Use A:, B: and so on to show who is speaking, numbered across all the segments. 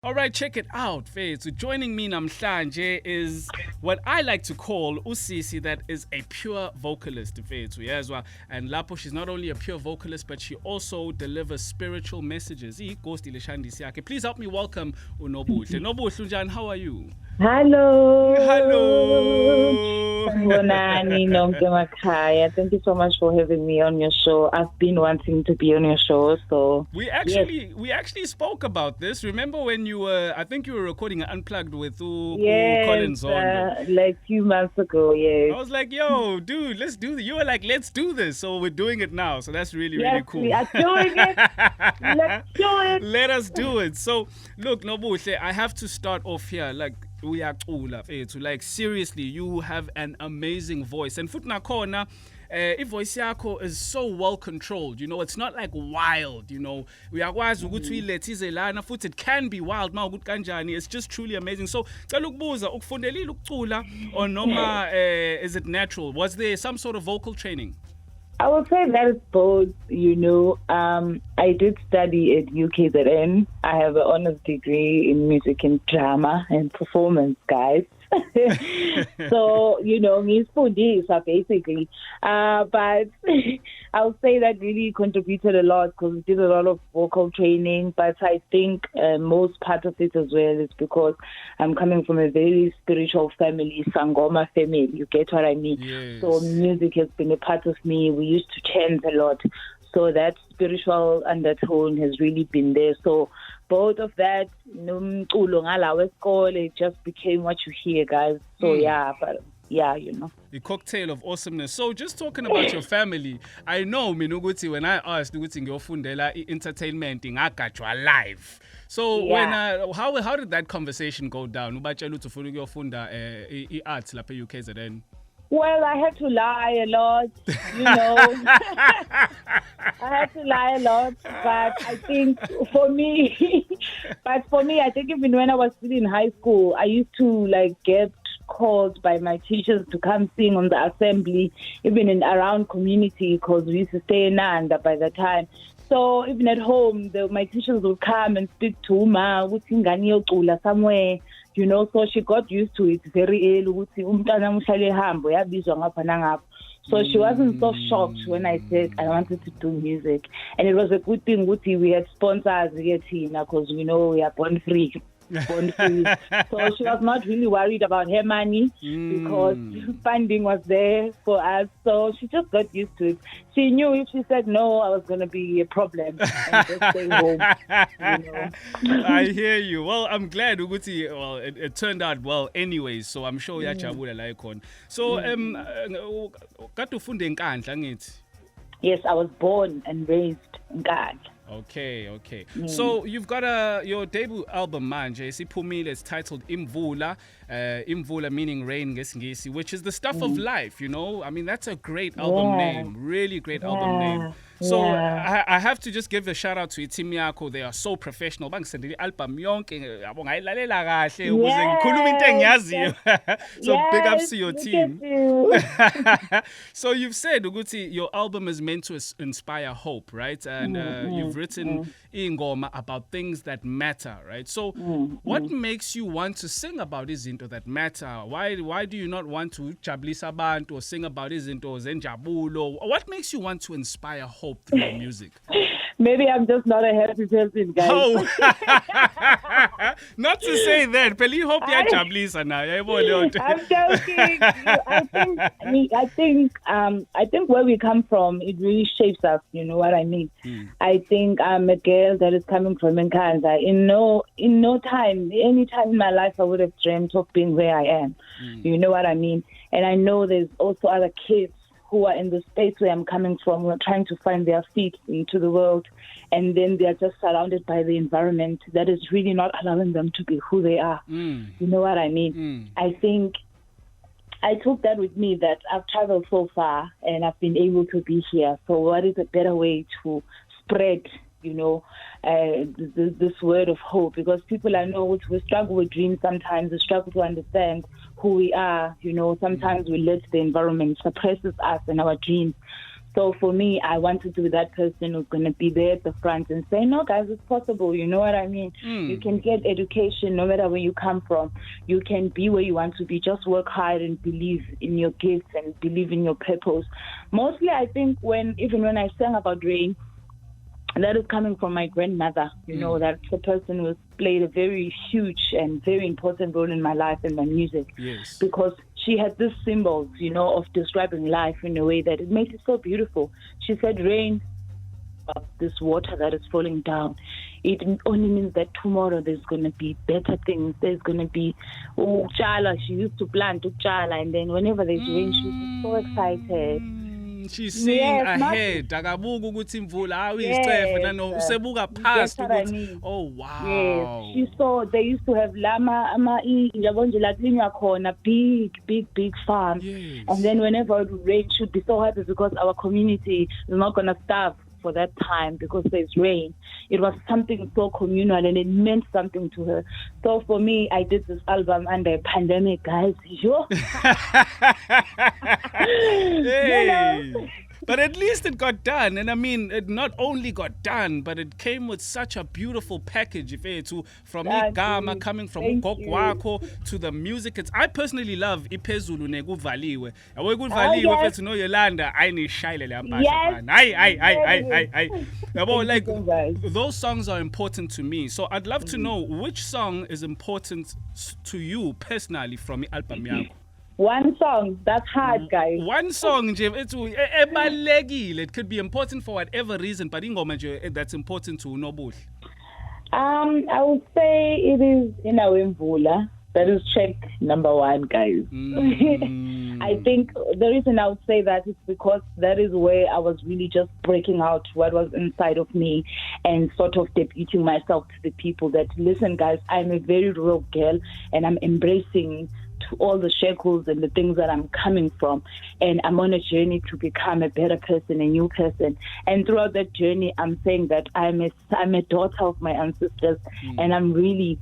A: All right, check it out, Faith. Joining me namhlanje is what I like to call Usisi, that is a pure vocalist, Faith. And Lapo, she's not only a pure vocalist, but she also delivers spiritual messages. Please help me welcome Nobuhle. Nobuhle, how are you?
B: Hello.
A: Hello.
B: Thank you so much for having me on your show. I've been wanting to be on your show, so
A: we actually spoke about this. Remember when you were? I think you were recording an Unplugged with Collins on
B: like a few months ago. Yes.
A: I was like, "Yo, dude, let's do this." You were like, "Let's do this." So we're doing it now. So that's really cool.
B: We are doing it. Let's do it.
A: Let us do it. So look, Nobuhle, I have to start off here. Like seriously, you have an amazing voice, and futhi nakhona voice yakho is so well controlled. You know, it's not like wild. You know, uyakwazi ukuthi uyilethize lana futhi it can be wild mawukuthi kanjani. It's just truly amazing. So cela ukubuza ukufundelile ukucula or noma is it natural? Was there some sort of vocal training?
B: I would say that it's both, you know. I did study at UKZN. I have an honors degree in music and drama and performance, guys. So, you know, ngifundisa basically. But I would say that really contributed a lot because we did a lot of vocal training. But I think most part of it as well is because I'm coming from a very spiritual family, Sangoma family. You get what I mean?
A: Yes.
B: So music has been a part of me. We used to chant a lot. So that spiritual undertone has really been there. So both of that, it just became what you hear, guys. So yeah, you know.
A: The cocktail of awesomeness. So just talking about your family, I know Minuguti, when I asked ukuthi ngiyofundela entertainment ngagajwa live. So when how did that conversation go down? Ubatshela ukuthi ufuna ukuyofunda i-arts lapha e-UKZN.
B: Well, I had to lie a lot, you know. I had to lie a lot, but I think for me, I think even when I was still in high school, I used to get called by my teachers to come sing on the assembly, even in around community, because we used to stay in Nanda by the time. So even at home, my teachers would come and speak to Uma, somewhere. You know, so she got used to it very early. So she wasn't so shocked when I said I wanted to do music. And it was a good thing we had sponsors because we know we are born free. So she was not really worried about her money because funding was there for us. So she just got used to it. She knew if she said no, I was going to be a problem and just stay home. You know?
A: I hear you. Well, I'm glad Uguti. Well, it turned out well anyways. So I'm sure yajabula like on. So katufunde eNkandla ngithi.
B: Yes, I was born and raised in Nkandla.
A: Okay. So you've got your debut album manje siphumile. It's titled Imvula. Imvula meaning rain ngesingisi, which is the stuff of life, you know. I mean, that's a great album name. Really great album name. So I have to just give a shout out to team yakho. They are so professional. Bangisendele album yonke yabo ngayilalela kahle ukuze ngikhuluma into engiyaziyo. So big ups to your team. So you've said ukuthi your album is meant to inspire hope, right? And you've written ingoma about things that matter, right? So what makes you want to sing about izinto that matter? Why do you not want to jabulisa abantu or sing about izinto zenjabulo? What makes you want to inspire hope through your music?
B: Maybe I'm just not a happy person, guys.
A: Oh, not to say that. Peli hope ya jablisa na.
B: I'm joking. I think where we come from, it really shapes us. You know what I mean? I think I'm a girl that is coming from Nkandla. In no time, any time in my life, I would have dreamt of being where I am. You know what I mean? And I know there's also other kids who are in the space where I'm coming from, who are trying to find their feet into the world, and then they're just surrounded by the environment that is really not allowing them to be who they are. You know what I mean? I think I took that with me, that I've traveled so far and I've been able to be here. So what is a better way to spread, you know, this word of hope? Because people I know, we struggle with dreams sometimes, we struggle to understand who we are, you know. Sometimes we let the environment suppresses us and our dreams. So for me, I wanted to be that person who's going to be there at the front and say, no, guys, it's possible. You know what I mean? You can get education no matter where you come from. You can be where you want to be. Just work hard and believe in your gifts and believe in your purpose. Mostly, I think even when I sang about rain, that is coming from my grandmother. You know, that's the person who's played a very huge and very important role in my life and my music.
A: Yes.
B: Because she had these symbols, you know, of describing life in a way that it makes it so beautiful. She said, rain, this water that is falling down, it only means that tomorrow there's going to be better things. There's going to be, Chala, she used to plant Chala, and then whenever there's rain, she's so excited.
A: She's seeing ahead. Akabuka ukuthi imvula awuyisicefe nano usebuka past ukuthi oh wow.
B: Yes. She saw they used to have lama injabonje la kulinywa khona big farms.
A: Yes.
B: And then whenever it would rain, she'd be so happy because our community is not going to starve for that time because there's rain. It was something so communal and it meant something to her. So for me, I did this album under a pandemic, guys. Yo.
A: Hey. You know? But at least it got done. And I mean, it not only got done, but it came with such a beautiful package. From igama coming from ugogo to the music. I personally love iphezulu nekuvaliwe. Awekuvaliwe fethu no Yolanda ayinishayile le mpahla. Like those songs are important to me. So I'd love to know which song is important to you personally from the album yakho.
B: One song, that's hard, guys.
A: One song, Jim. It could be important for whatever reason, but that's important to Nobuhle.
B: I would say it is Mvula. That is track number 1, guys. I think the reason I would say that is because that is where I was really just breaking out what was inside of me and sort of debuting myself to the people that, listen, guys, I'm a very real girl and I'm embracing to all the shackles and the things that I'm coming from, and I'm on a journey to become a better person, a new person. And throughout that journey, I'm saying that I'm a daughter of my ancestors, and I'm really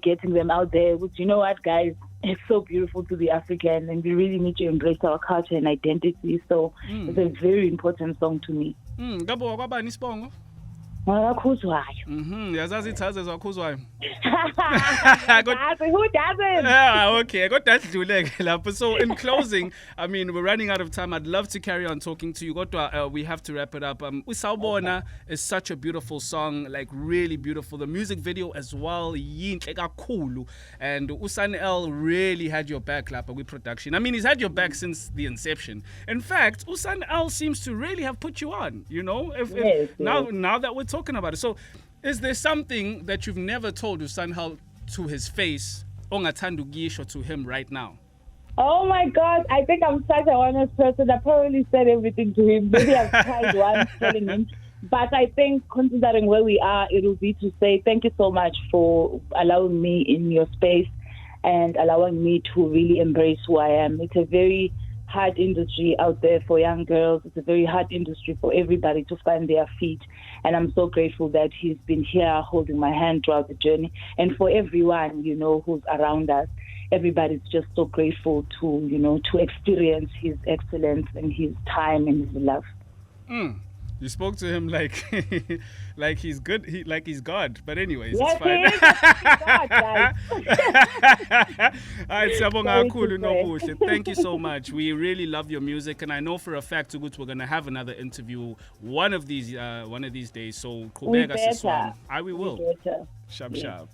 B: getting them out there. Which, you know what, guys, it's so beautiful to be African, and we really need to embrace our culture and identity. So it's a very important song to me.
A: Yazazi ithaze zakhuzwayo.
B: Who doesn't?
A: Okay, got that lapho. So in closing, I mean, we're running out of time. I'd love to carry on talking to you. We have to wrap it up. Usawubona is such a beautiful song, like really beautiful. The music video as well, yinhle kakhulu. And Usan L really had your back lapho with production. I mean, he's had your back since the inception. In fact, Usan L seems to really have put you on, you know? Now that we're talking about it. So, is there something that you've never told Usanhal to his face, ongathandu gisho to him right now?
B: Oh my God, I think I'm such a honest person. I probably said everything to him. Maybe I've tried once telling him. But I think considering where we are, it will be to say thank you so much for allowing me in your space and allowing me to really embrace who I am. It's a very hard industry out there for young girls. It's a very hard industry for everybody to find their feet. And I'm so grateful that he's been here holding my hand throughout the journey. And for everyone, you know, who's around us, everybody's just so grateful to, you know, to experience his excellence and his time and his love.
A: You spoke to him like like he's good, like he's God. But anyways,
B: yes,
A: it's fine.
B: God, guys.
A: All right, Siyabonga kakhulu Nobuhle. Thank you so much. We really love your music, and I know for a fact, we're gonna have another interview one of these days. So, we will. Sharp.